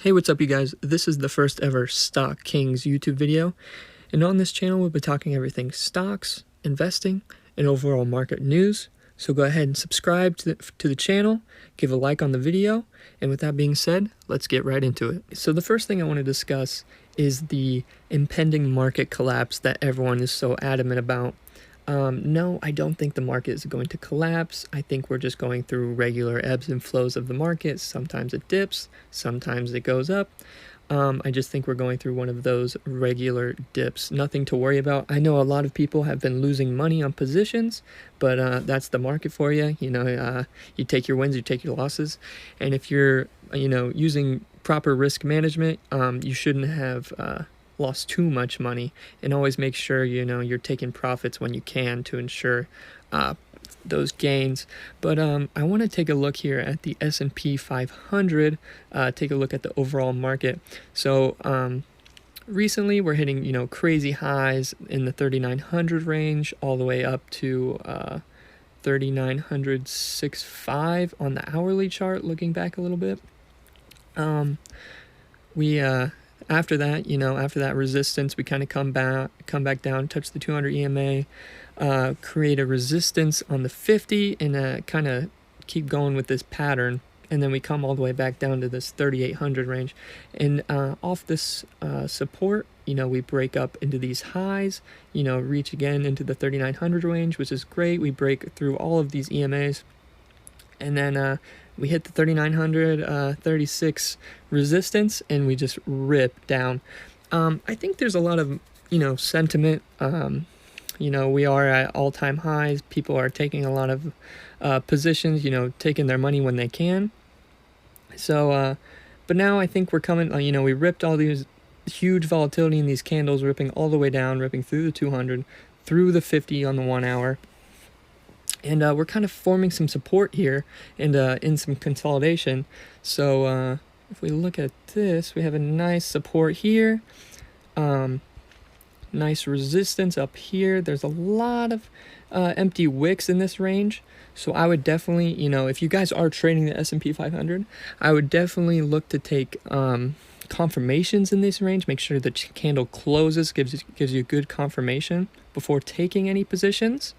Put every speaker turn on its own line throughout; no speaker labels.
Hey, what's up you guys? This is the first ever Stock Kings YouTube video, and on this channel we'll be talking everything stocks, investing, and overall market news. So go ahead and subscribe to the channel, give a like on the video, and with that being said, let's get right into it. So the first thing I want to discuss is the impending market collapse that everyone is so adamant about. No, I don't think the market is going to collapse. I think we're just going through regular ebbs and flows of the market. Sometimes it dips, sometimes it goes up. I just think we're going through one of those regular dips. Nothing to worry about. I know a lot of people have been losing money on positions, but that's the market for you. You take your wins, you take your losses. And if you're, using proper risk management, you shouldn't have lost too much money, and always make sure you're taking profits when you can to ensure those gains. But I want to take a look here at the S&P 500, take a look at the overall market. So recently we're hitting crazy highs in the 3,900 range all the way up to 3,906.5 on the hourly chart. Looking back a little bit, after that resistance, we kind of come back down, touch the 200 EMA, create a resistance on the 50, and kind of keep going with this pattern. And then we come all the way back down to this 3,800 range. And off this support, we break up into these highs, reach again into the 3,900 range, which is great. We break through all of these EMAs. And then we hit the 3,936 resistance, and we just rip down. I think there's a lot of, sentiment. We are at all-time highs. People are taking a lot of positions, taking their money when they can. So, but now I think we're coming, we ripped all these huge volatility in these candles, ripping all the way down, ripping through the 200, through the 50 on the 1 hour. And we're kind of forming some support here and in some consolidation. So if we look at this, we have a nice support here. Nice resistance up here. There's a lot of empty wicks in this range. So I would definitely, if you guys are trading the S&P 500, I would definitely look to take confirmations in this range. Make sure the candle closes, gives you good confirmation before taking any positions.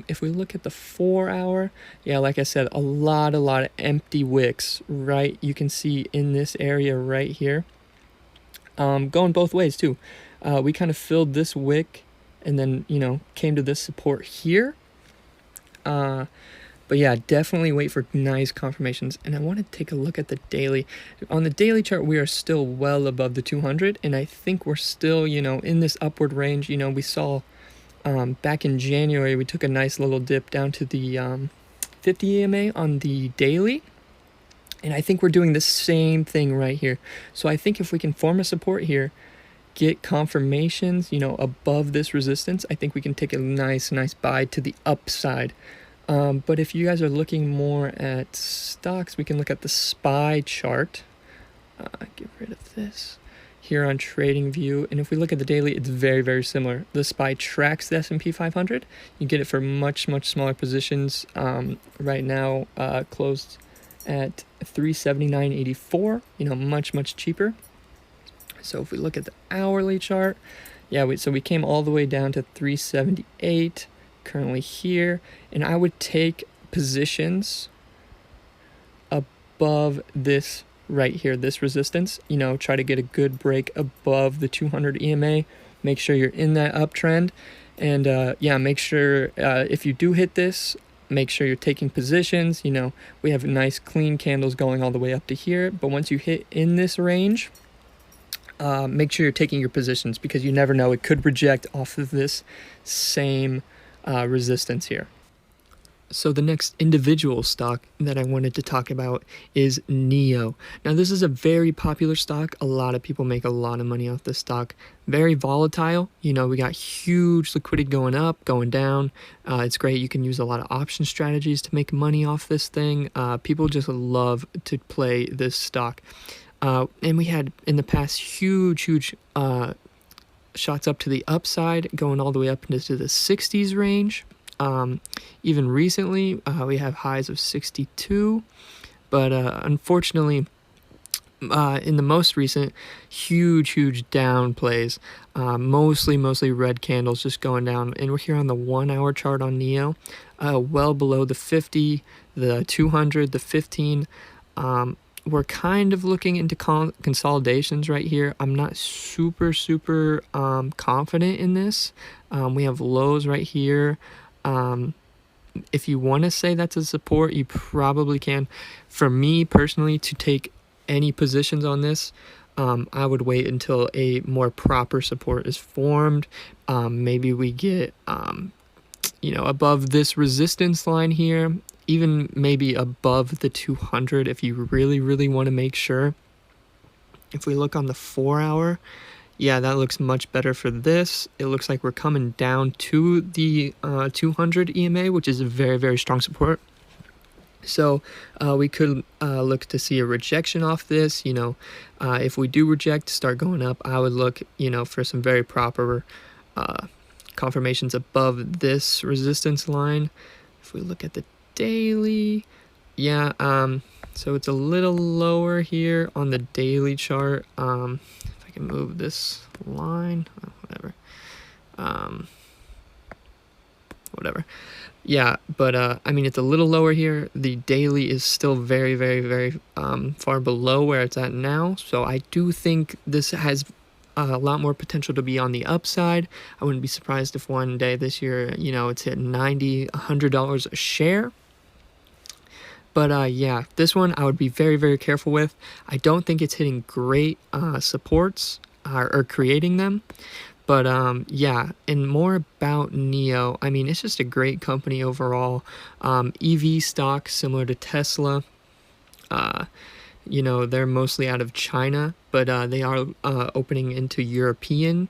If we look at the 4 hour, like I said, a lot of empty wicks, right? You can see in this area right here, going both ways too. We kind of filled this wick and then, came to this support here. But yeah, definitely wait for nice confirmations. And I want to take a look at the daily. On the daily chart, we are still well above the 200. And I think we're still, in this upward range. We saw back in January, we took a nice little dip down to the 50 EMA on the daily. And I think we're doing the same thing right here. So I think if we can form a support here, get confirmations, above this resistance, I think we can take a nice buy to the upside. But if you guys are looking more at stocks, we can look at the SPY chart. Get rid of this. Here on TradingView, and if we look at the daily, it's very similar. The SPY tracks the S&P 500. You get it for much smaller positions. Right now, closed at 379.84. Much cheaper. So if we look at the hourly chart, so we came all the way down to 378. Currently here, and I would take positions above this right here, this resistance. Try to get a good break above the 200 EMA. Make sure you're in that uptrend, and make sure if you do hit this, make sure you're taking positions. We have nice clean candles going all the way up to here, but once you hit in this range, make sure you're taking your positions, because you never know, it could reject off of this same resistance here. So the next individual stock that I wanted to talk about is NIO. Now this is a very popular stock. A lot of people make a lot of money off this stock. Very volatile. We got huge liquidity going up, going down. It's great. You can use a lot of option strategies to make money off this thing. People just love to play this stock. And we had in the past huge shots up to the upside, going all the way up into the 60s range. Even recently, we have highs of 62, but unfortunately, in the most recent, huge down plays, mostly red candles just going down. And we're here on the 1 hour chart on NIO, well below the 50, the 200, the 15. We're kind of looking into consolidations right here. I'm not super confident in this. We have lows right here. If you want to say that's a support, you probably can. For me personally, to take any positions on this, I would wait until a more proper support is formed. Maybe we get above this resistance line here, even maybe above the 200 if you really want to make sure. If we look on the 4 hour, yeah, that looks much better for this. It looks like we're coming down to the 200 EMA, which is a very strong support. So we could look to see a rejection off this. If we do reject, start going up, I would look, for some very proper confirmations above this resistance line. If we look at the daily, yeah, so it's a little lower here on the daily chart. If I can move this line, whatever. Yeah, but I mean, it's a little lower here. The daily is still very far below where it's at now. So I do think this has a lot more potential to be on the upside. I wouldn't be surprised if one day this year, it's hit $90, $100 a share. But yeah, this one I would be very careful with. I don't think it's hitting great supports or creating them. But yeah, and more about NIO. I mean, it's just a great company overall. EV stock similar to Tesla. They're mostly out of China, but they are opening into European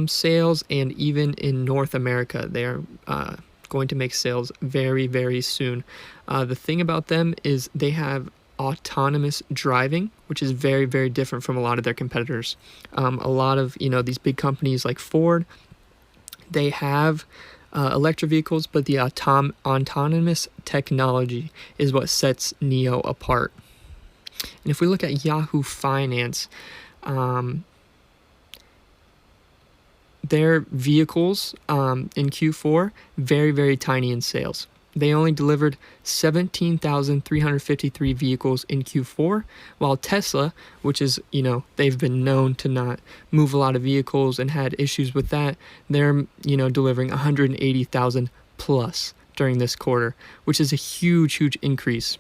sales, and even in North America, they are going to make sales very soon. The thing about them is they have autonomous driving, which is very different from a lot of their competitors. A lot of these big companies like Ford, they have electric vehicles, but the autonomous technology is what sets NIO apart. And if we look at Yahoo Finance, their vehicles in Q4 very tiny in sales. They only delivered 17,353 vehicles in Q4, while Tesla, which is, they've been known to not move a lot of vehicles and had issues with that, they're, delivering 180,000 plus during this quarter, which is a huge increase.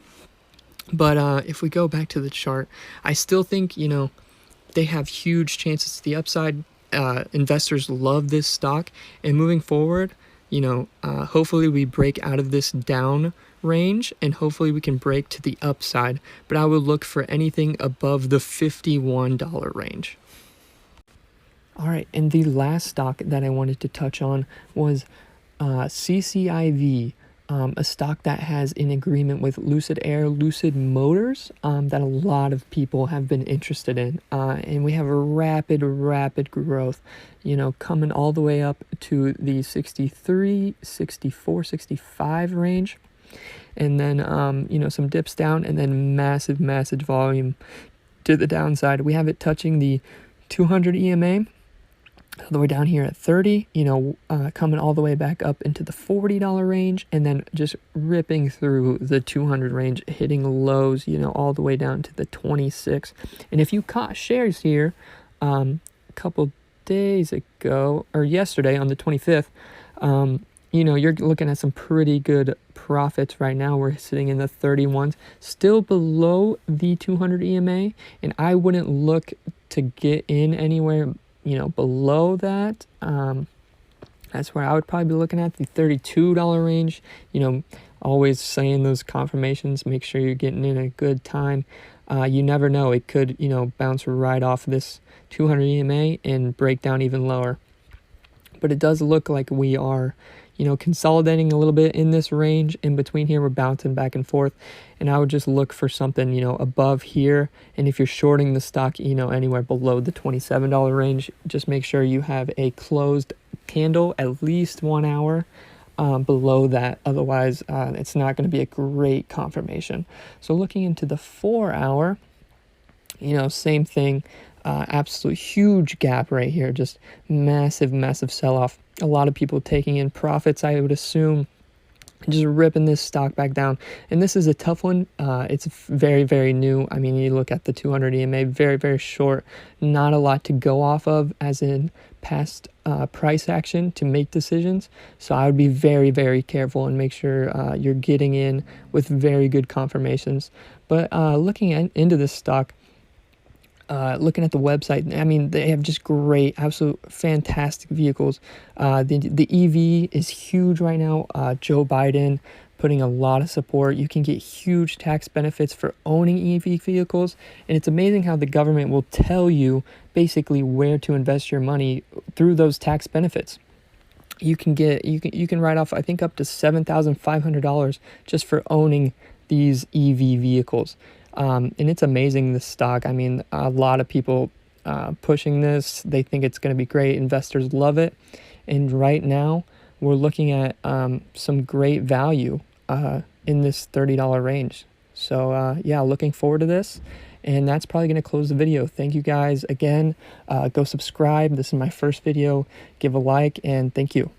But if we go back to the chart, I still think, they have huge chances to the upside. Investors love this stock, and moving forward, hopefully we break out of this down range, and hopefully we can break to the upside. But I would look for anything above the $51 range. All right, and the last stock that I wanted to touch on was CCIV, a stock that has an agreement with Lucid Motors that a lot of people have been interested in. And we have a rapid growth, coming all the way up to the 63, 64, 65 range. And then, some dips down, and then massive volume to the downside. We have it touching the 200 EMA. All the way down here at 30, coming all the way back up into the $40 range, and then just ripping through the 200 range, hitting lows, all the way down to the 26. And if you caught shares here a couple days ago, or yesterday on the 25th, you're looking at some pretty good profits right now. We're sitting in the 31s, still below the 200 EMA, and I wouldn't look to get in anywhere below that. That's where I would probably be looking at the $32 range. Always saying those confirmations, make sure you're getting in a good time. You never know, it could bounce right off this 200 EMA and break down even lower. But it does look like we are consolidating a little bit in this range. In between here, we're bouncing back and forth, and I would just look for something above here. And if you're shorting the stock anywhere below the $27 range, just make sure you have a closed candle at least 1 hour below that. Otherwise it's not going to be a great confirmation. So looking into the 4 hour, Same thing. Absolute huge gap right here, just massive sell-off. A lot of people taking in profits, I would assume, just ripping this stock back down. And this is a tough one. It's very new. I mean, you look at the 200 EMA, very short, not a lot to go off of as in past price action to make decisions. So I would be very careful and make sure you're getting in with very good confirmations. But looking into this stock, looking at the website, I mean, they have just great, absolute fantastic vehicles. The EV is huge right now. Joe Biden putting a lot of support. You can get huge tax benefits for owning EV vehicles. And it's amazing how the government will tell you basically where to invest your money through those tax benefits. You can write off, I think, up to $7,500 just for owning these EV vehicles. And it's amazing, this stock. I mean, a lot of people pushing this. They think it's going to be great. Investors love it. And right now, we're looking at some great value in this $30 range. So yeah, looking forward to this. And that's probably going to close the video. Thank you guys again. Go subscribe. This is my first video. Give a like, and thank you.